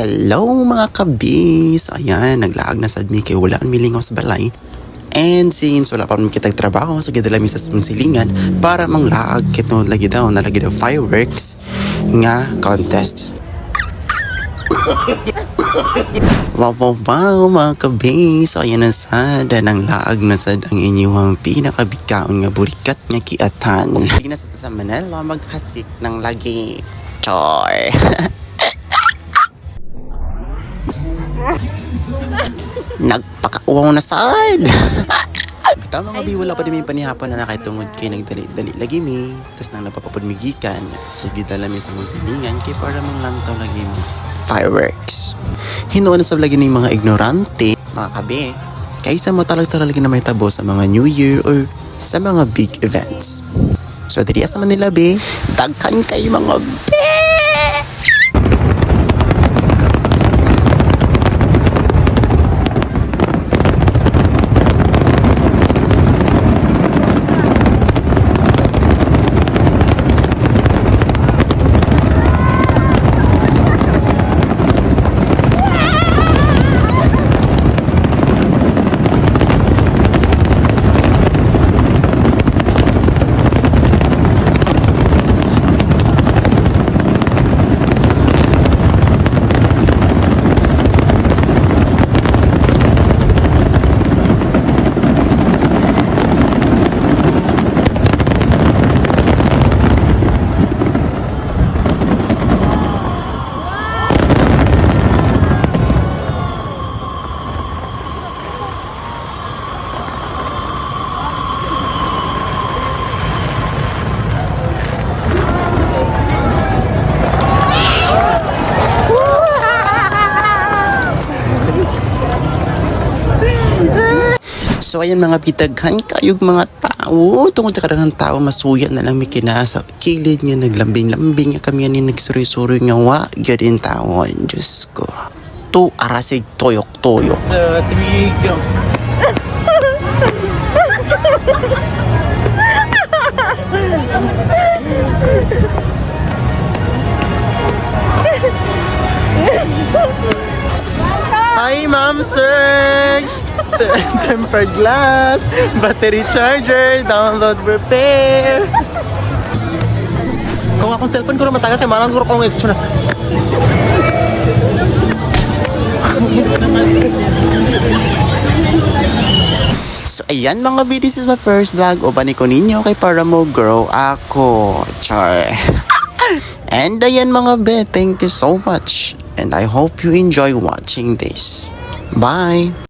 Hello mga kabis! Ayan, naglaag na sad mi kay wala mi lingaw sa balay. And since wala pa mi kitag trabaho, so gidala mi sa silingan para manglaag kito lagi daw fireworks nga contest. Wow mga kabis! So ayan na sad, ng laag na sad ang inyong pinakabikaon nga burikat nga kiatan. Hindi na sa Manila maghasik ng lagi. Char! Nagpakauwaw na sad. Tama nga bi, wala pa din panihapon na nakitungod kay nagdali-dali lagi mi. Tas nang napapapudmigikan, so gidala mi sa mong silingan kay para mong lantaw lagi mi fireworks. Hinuon na sa lagi ng mga ignorante, mga kabe. Kaysa mo talaga lagi na may tabo sa mga New Year or sa mga big events. So diri sa Manila be, dagkan kay mga be. So ayan mga bitaghan kayog mga tao. Tungod sa kadang tao masuya na lang may kinasa kilid nga naglambing-lambing nga kami ni nagsuroy-suroy nga wa gadin tawon. Diyos ko. Tu arasig toyok-toyok. 3 go. Hi ma'am sir. Tempered glass, battery charger, download repair. Kung akong cellphone ko na matagal kay marang guro kong itsura. So ayan mga B, this is my first vlog. O bani ko ninyo kay para mo grow ako. Char. And ayan mga B, thank you so much. And I hope you enjoy watching this. Bye!